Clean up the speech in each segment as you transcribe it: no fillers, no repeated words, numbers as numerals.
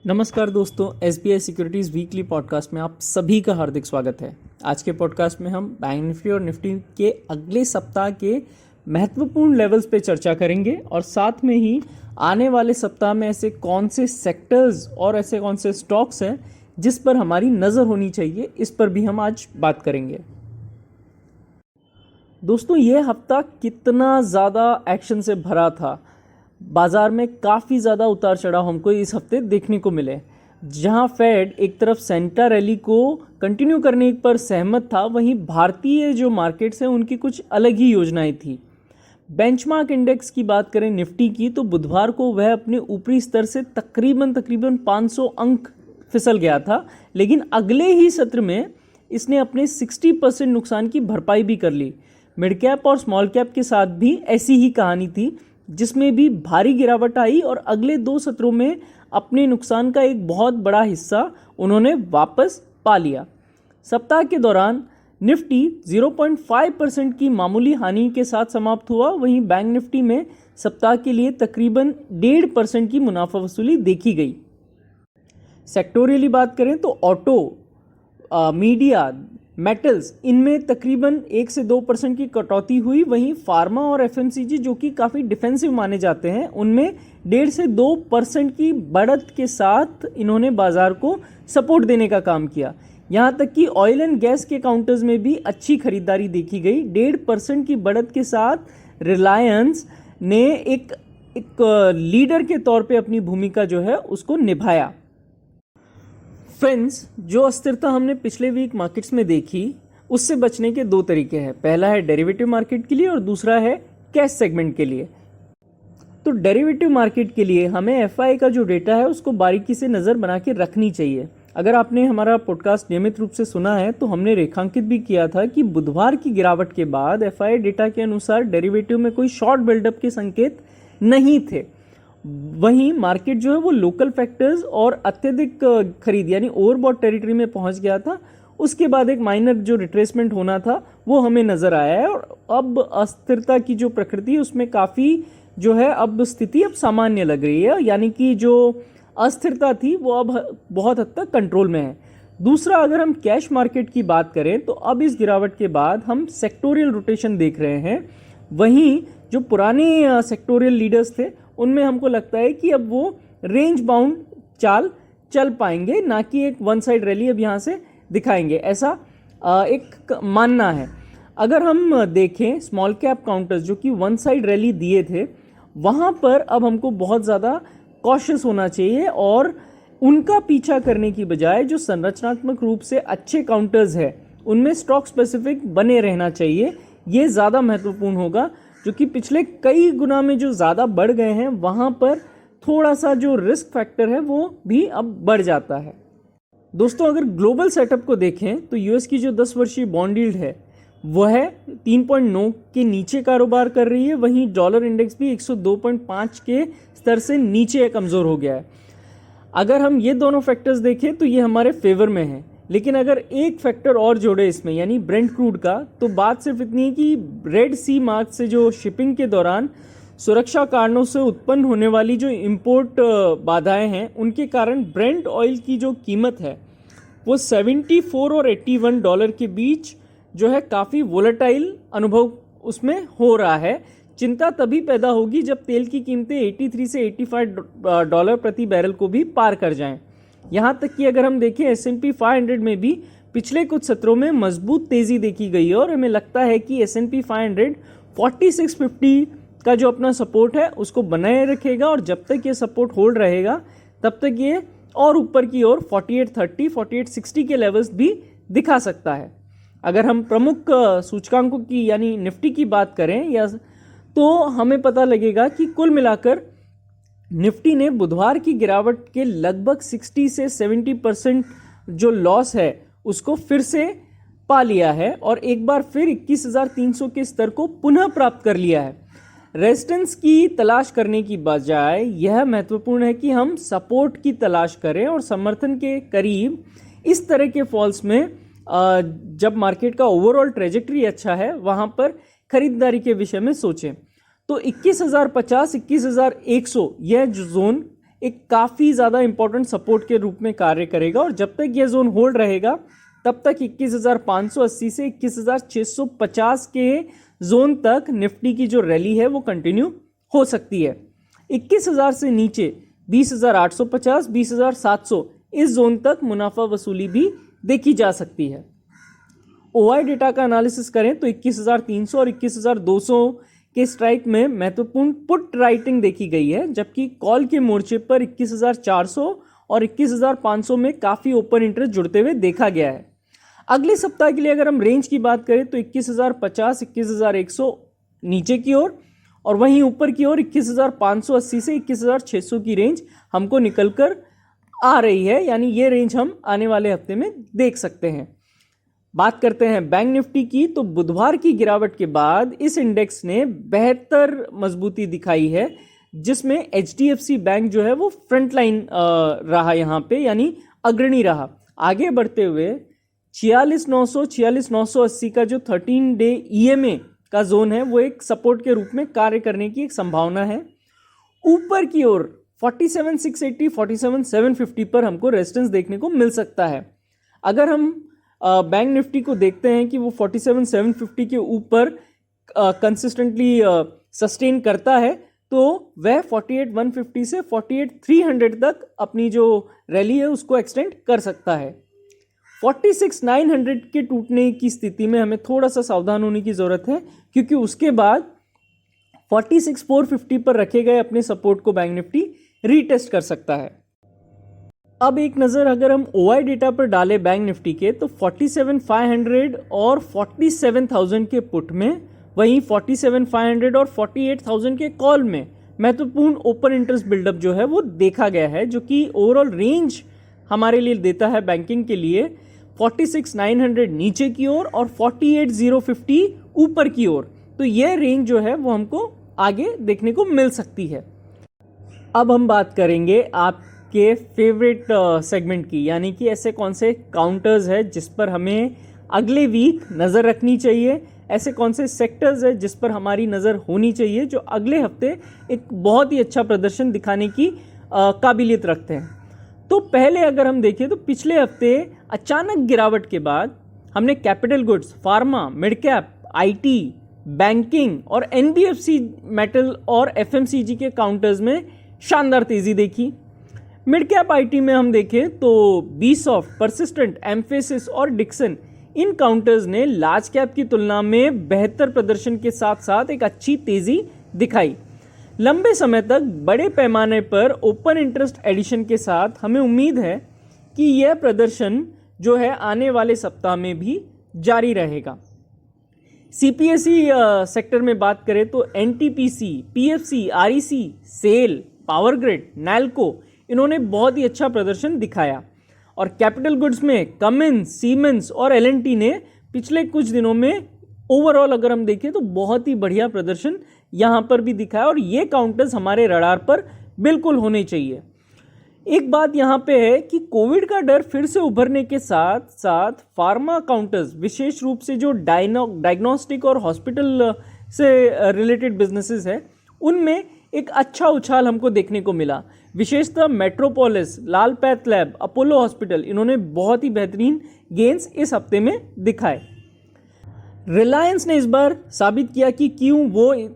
नमस्कार दोस्तों, SBI securities weekly podcast में आप सभी का हार्दिक स्वागत है। आज के पॉडकास्ट में हम बैंक निफ्टी और निफ्टी के अगले सप्ताह के महत्वपूर्ण लेवल्स पे चर्चा करेंगे और साथ में ही आने वाले सप्ताह में ऐसे कौन से सेक्टर्स और ऐसे कौन से स्टॉक्स हैं जिस पर हमारी नज़र होनी चाहिए, इस पर भी हम आज बात करेंगे। दोस्तों, ये हफ्ता कितना ज़्यादा एक्शन से भरा था। बाजार में काफ़ी ज़्यादा उतार चढ़ाव हमको इस हफ्ते देखने को मिले। जहां फेड एक तरफ सेंटा रैली को कंटिन्यू करने पर सहमत था, वहीं भारतीय जो मार्केट्स हैं उनकी कुछ अलग ही योजनाएं थी। बेंचमार्क इंडेक्स की बात करें निफ्टी की, तो बुधवार को वह अपने ऊपरी स्तर से तकरीबन 500 अंक फिसल गया था, लेकिन अगले ही सत्र में इसने अपने 60% नुकसान की भरपाई भी कर ली। मिड कैप और स्मॉल कैप के साथ भी ऐसी ही कहानी थी, जिसमें भी भारी गिरावट आई और अगले 2 सत्रों में अपने नुकसान का एक बहुत बड़ा हिस्सा उन्होंने वापस पा लिया। सप्ताह के दौरान निफ्टी 0.5% की मामूली हानि के साथ समाप्त हुआ। वहीं बैंक निफ्टी में सप्ताह के लिए तकरीबन 1.5% की मुनाफा वसूली देखी गई। सेक्टोरियली बात करें तो ऑटो, मीडिया, मेटल्स, इनमें तकरीबन 1 से 2% की कटौती हुई। वहीं फार्मा और एफएमसीजी, जो कि काफ़ी डिफेंसिव माने जाते हैं, उनमें 1.5 से 2% की बढ़त के साथ इन्होंने बाजार को सपोर्ट देने का काम किया। यहाँ तक कि ऑयल एंड गैस के काउंटर्स में भी अच्छी खरीदारी देखी गई। 1.5% की बढ़त के साथ रिलायंस ने एक लीडर के तौर पे अपनी भूमिका जो है उसको निभाया। फ्रेंड्स, जो अस्थिरता हमने पिछले वीक मार्केट्स में देखी, उससे बचने के 2 तरीके हैं। पहला है डेरिवेटिव मार्केट के लिए और दूसरा है कैश सेगमेंट के लिए। तो डेरिवेटिव मार्केट के लिए हमें एफआई का जो डेटा है उसको बारीकी से नज़र बना के रखनी चाहिए। अगर आपने हमारा पॉडकास्ट नियमित रूप से सुना है तो हमने रेखांकित भी किया था कि बुधवार की गिरावट के बाद एफआई डेटा के अनुसार डेरिवेटिव में कोई शॉर्ट बिल्डअप के संकेत नहीं थे। वहीं मार्केट जो है वो लोकल फैक्टर्स और अत्यधिक खरीद यानी ओवरबॉट टेरिटरी में पहुंच गया था। उसके बाद एक माइनर जो रिट्रेसमेंट होना था वो हमें नजर आया है और अब अस्थिरता की जो प्रकृति है उसमें काफ़ी जो है अब स्थिति अब सामान्य लग रही है, यानी कि जो अस्थिरता थी वो अब बहुत हद तक कंट्रोल में है। दूसरा, अगर हम कैश मार्केट की बात करें तो अब इस गिरावट के बाद हम सेक्टोरियल रोटेशन देख रहे हैं। वहीं जो पुराने सेक्टोरियल लीडर्स थे उनमें हमको लगता है कि अब वो रेंज बाउंड चाल चल पाएंगे, ना कि एक वन साइड रैली अब यहाँ से दिखाएंगे, ऐसा एक मानना है। अगर हम देखें स्मॉल कैप काउंटर्स जो कि वन साइड रैली दिए थे, वहाँ पर अब हमको बहुत ज़्यादा कॉशियस होना चाहिए और उनका पीछा करने की बजाय जो संरचनात्मक रूप से अच्छे काउंटर्स है उनमें स्टॉक स्पेसिफिक बने रहना चाहिए। ये ज़्यादा महत्वपूर्ण होगा, जो कि पिछले कई गुना में जो ज़्यादा बढ़ गए हैं वहाँ पर थोड़ा सा जो रिस्क फैक्टर है वो भी अब बढ़ जाता है। दोस्तों, अगर ग्लोबल सेटअप को देखें तो यूएस की जो 10 वर्षीय बॉन्ड यील्ड है वह 3.9 के नीचे कारोबार कर रही है। वहीं डॉलर इंडेक्स भी 102.5 के स्तर से नीचे कमज़ोर हो गया है। अगर हम ये दोनों फैक्टर्स देखें तो ये हमारे फेवर में है, लेकिन अगर एक फैक्टर और जोड़े इसमें यानी ब्रेंट क्रूड का, तो बात सिर्फ इतनी है कि रेड सी मार्ग से जो शिपिंग के दौरान सुरक्षा कारणों से उत्पन्न होने वाली जो इंपोर्ट बाधाएं हैं उनके कारण ब्रेंट ऑयल की जो कीमत है वो 74 और $81 के बीच जो है काफ़ी वोलेटाइल अनुभव उसमें हो रहा है। चिंता तभी पैदा होगी जब तेल की कीमतें 83 से $85 प्रति बैरल को भी पार कर जाएं। यहाँ तक कि अगर हम देखें S&P 500 में भी पिछले कुछ सत्रों में मजबूत तेज़ी देखी गई है और हमें लगता है कि S&P 500 4650 का जो अपना सपोर्ट है उसको बनाए रखेगा और जब तक ये सपोर्ट होल्ड रहेगा तब तक ये और ऊपर की ओर 4830 4860 के लेवल्स भी दिखा सकता है। अगर हम प्रमुख सूचकांकों की यानी निफ्टी की बात करें तो हमें पता लगेगा कि कुल मिलाकर निफ्टी ने बुधवार की गिरावट के लगभग 60 से 70% जो लॉस है उसको फिर से पा लिया है और एक बार फिर 21,300 के स्तर को पुनः प्राप्त कर लिया है। रेजिस्टेंस की तलाश करने की बजाय यह महत्वपूर्ण है कि हम सपोर्ट की तलाश करें और समर्थन के करीब इस तरह के फॉल्स में जब मार्केट का ओवरऑल ट्रेजेक्टरी अच्छा है वहां पर खरीदारी के विषय में सोचें। तो 21,050 21,100 यह जोन एक काफ़ी ज़्यादा इंपॉर्टेंट सपोर्ट के रूप में कार्य करेगा और जब तक ये जोन होल्ड रहेगा तब तक 21,580 से 21,650 के जोन तक निफ्टी की जो रैली है वो कंटिन्यू हो सकती है। 21,000 से नीचे 20,850, 20,700 इस जोन तक मुनाफा वसूली भी देखी जा सकती है। ओआई डेटा का एनालिसिस करें तो 21,300 और 21,200 के स्ट्राइक में महत्वपूर्ण पुट राइटिंग देखी गई है, जबकि कॉल के मोर्चे पर 21,400 और 21,500 में काफ़ी ओपन इंटरेस्ट जुड़ते हुए देखा गया है। अगले सप्ताह के लिए अगर हम रेंज की बात करें तो 21,050, 21,100 नीचे की ओर और वहीं ऊपर की ओर 21,580 से 21,600 की रेंज हमको निकल कर आ रही है, यानी ये रेंज हम आने वाले हफ्ते में देख सकते हैं। बात करते हैं बैंक निफ्टी की, तो बुधवार की गिरावट के बाद इस इंडेक्स ने बेहतर मजबूती दिखाई है, जिसमें HDFC बैंक जो है वो फ्रंट लाइन रहा यहाँ पे, यानी अग्रणी रहा। आगे बढ़ते हुए 46,900, 46,980 का जो 13 डे EMA का जोन है वो एक सपोर्ट के रूप में कार्य करने की एक संभावना है। ऊपर की ओर 47,680, 47,750 पर हमको रेजिस्टेंस देखने को मिल सकता है। अगर हम बैंक निफ्टी को देखते हैं कि वो 47,750 के ऊपर कंसिस्टेंटली सस्टेन करता है तो वह 48,150 से 48,300 तक अपनी जो रैली है उसको एक्सटेंड कर सकता है। 46,900 के टूटने की स्थिति में हमें थोड़ा सा सावधान होने की ज़रूरत है, क्योंकि उसके बाद 46,450 पर रखे गए अपने सपोर्ट को बैंक निफ्टी रीटेस्ट कर सकता है। अब एक नज़र अगर हम OI डेटा पर डालें बैंक निफ्टी के, तो 47,500 और 47,000 के पुट में, वहीं 47,500 और 48,000 के कॉल में महत्वपूर्ण ओपन इंटरेस्ट बिल्डअप जो है वो देखा गया है, जो कि ओवरऑल रेंज हमारे लिए देता है बैंकिंग के लिए 46,900 नीचे की ओर और 48,050 ऊपर की ओर। तो यह रेंज जो है वो हमको आगे देखने को मिल सकती है। अब हम बात करेंगे आपके फेवरेट सेगमेंट की, यानी कि ऐसे कौन से काउंटर्स है जिस पर हमें अगले वीक नज़र रखनी चाहिए, ऐसे कौन से सेक्टर्स है जिस पर हमारी नज़र होनी चाहिए जो अगले हफ्ते एक बहुत ही अच्छा प्रदर्शन दिखाने की काबिलियत रखते हैं। तो पहले अगर हम देखें तो पिछले हफ्ते अचानक गिरावट के बाद हमने capital goods, pharma, mid cap, IT, banking और NBFC मेटल और FMCG के काउंटर्स में शानदार तेजी देखी। मिड कैप IT में हम देखें तो बीसॉफ्ट, परसिस्टेंट, एम्फेसिस और डिक्सन, इन काउंटर्स ने लार्ज कैप की तुलना में बेहतर प्रदर्शन के साथ साथ एक अच्छी तेजी दिखाई। लंबे समय तक बड़े पैमाने पर ओपन इंटरेस्ट एडिशन के साथ हमें उम्मीद है कि यह प्रदर्शन जो है आने वाले सप्ताह में भी जारी रहेगा। CPSE सेक्टर में बात करें तो NTPC, PFC, REC, SAIL, Power Grid, NALCO, इन्होंने बहुत ही अच्छा प्रदर्शन दिखाया। और कैपिटल गुड्स में कमिंस, सीमेंस और L&T ने पिछले कुछ दिनों में ओवरऑल अगर हम देखें तो बहुत ही बढ़िया प्रदर्शन यहाँ पर भी दिखाया और ये काउंटर्स हमारे रडार पर बिल्कुल होने चाहिए। एक बात यहाँ पे है कि कोविड का डर फिर से उभरने के साथ साथ फार्मा काउंटर्स, विशेष रूप से जो डायग्नोस्टिक और हॉस्पिटल से रिलेटेड बिजनेसेस है, उनमें एक अच्छा उछाल हमको देखने को मिला। विशेषतः मेट्रोपोलिस, लाल पैथ लैब, अपोलो हॉस्पिटल, इन्होंने बहुत ही बेहतरीन गेंस इस हफ्ते में दिखाए। रिलायंस ने इस बार साबित किया कि क्यों वो एक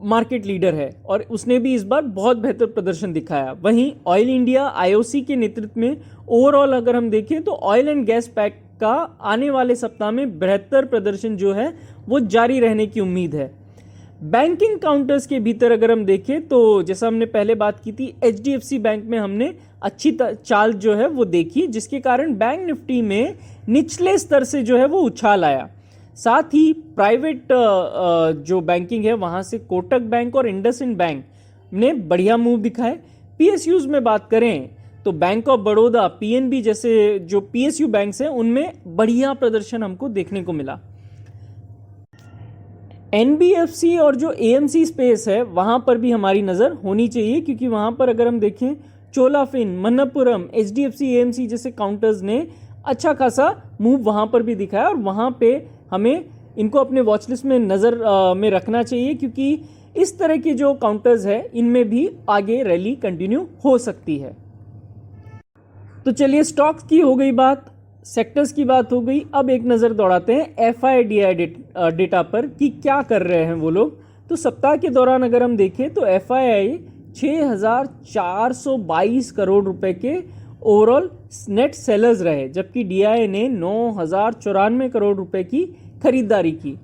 मार्केट लीडर है और उसने भी इस बार बहुत बेहतर प्रदर्शन दिखाया। वहीं ऑयल इंडिया IOC के नेतृत्व में ओवरऑल अगर हम देखें तो ऑयल एंड गैस पैक का आने वाले सप्ताह में बेहतर प्रदर्शन जो है वो जारी रहने की उम्मीद है। बैंकिंग काउंटर्स के भीतर अगर हम देखें तो जैसा हमने पहले बात की थी, HDFC बैंक में हमने अच्छी चाल जो है वो देखी, जिसके कारण बैंक निफ्टी में निचले स्तर से जो है वो उछाल आया। साथ ही प्राइवेट जो बैंकिंग है वहाँ से कोटक बैंक और इंडसइंड बैंक ने बढ़िया मूव दिखाए। PSUs में बात करें तो बैंक ऑफ बड़ौदा, PNB जैसे जो PSU बैंक्स हैं उनमें बढ़िया प्रदर्शन हमको देखने को मिला। NBFC और जो AMC स्पेस है वहाँ पर भी हमारी नज़र होनी चाहिए, क्योंकि वहाँ पर अगर हम देखें चोलाफिन, मनप्पुरम, HDFC, AMC जैसे काउंटर्स ने अच्छा खासा मूव वहाँ पर भी दिखाया और वहाँ पे हमें इनको अपने वॉच लिस्ट में नज़र में रखना चाहिए, क्योंकि इस तरह के जो काउंटर्स है इनमें भी आगे रैली कंटिन्यू हो सकती है। तो चलिए स्टॉक्स की हो गई बात, सेक्टर्स की बात हो गई, अब एक नज़र दौड़ाते हैं FIDI डेटा पर कि क्या कर रहे हैं वो लोग। तो सप्ताह के दौरान अगर हम देखें तो FII 6,422 करोड़ रुपए के ओवरऑल नेट सेलर्स रहे, जबकि DI ने 9,094 करोड़ रुपए की खरीदारी की।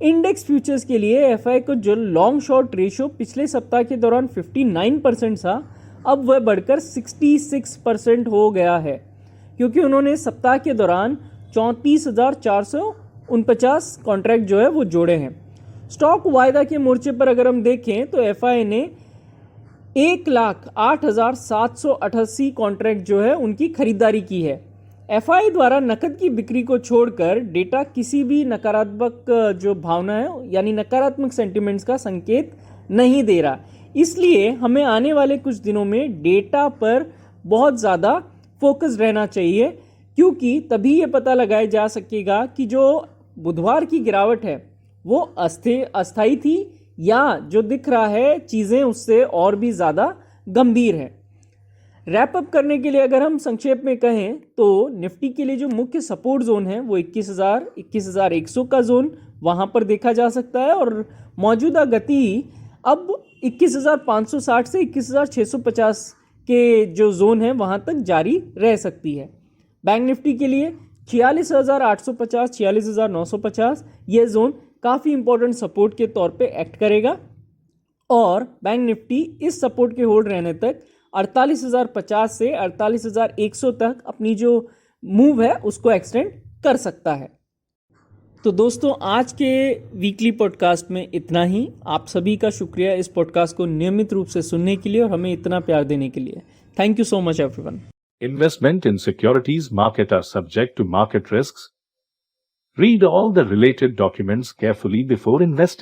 इंडेक्स फ्यूचर्स के लिए FI को जो लॉन्ग शॉर्ट रेशियो पिछले सप्ताह के दौरान 59% था, अब वह बढ़कर 66% हो गया है, क्योंकि उन्होंने सप्ताह के दौरान 34,449 कॉन्ट्रैक्ट जो है वो जोड़े हैं। स्टॉक वायदा के मोर्चे पर अगर हम देखें तो FI ने 1,08,788 कॉन्ट्रैक्ट जो है उनकी खरीदारी की है। FI द्वारा नकद की बिक्री को छोड़कर डेटा किसी भी नकारात्मक जो भावना है यानी नकारात्मक सेंटिमेंट्स का संकेत नहीं दे रहा, इसलिए हमें आने वाले कुछ दिनों में डेटा पर बहुत ज़्यादा फोकस रहना चाहिए, क्योंकि तभी ये पता लगाया जा सकेगा कि जो बुधवार की गिरावट है वो अस्थायी थी या जो दिख रहा है चीज़ें उससे और भी ज़्यादा गंभीर है। रैप अप करने के लिए अगर हम संक्षेप में कहें तो निफ्टी के लिए जो मुख्य सपोर्ट जोन है वो 21,100 का जोन वहाँ पर देखा जा सकता है, और मौजूदा गति अब 21,560 से 21,650 के जो जोन है वहाँ तक जारी रह सकती है। बैंक निफ्टी के लिए 46,850 46,950 ये जोन काफ़ी इंपॉर्टेंट सपोर्ट के तौर पे एक्ट करेगा, और बैंक निफ्टी इस सपोर्ट के होल्ड रहने तक 48,050 से 48,100 तक अपनी जो मूव है उसको एक्सटेंड कर सकता है। तो दोस्तों आज के वीकली पॉडकास्ट में इतना ही। आप सभी का शुक्रिया इस पॉडकास्ट को नियमित रूप से सुनने के लिए और हमें इतना प्यार देने के लिए। Thank you so much everyone. Investment in securities market are subject to market risks. Read all the related documents carefully before investing.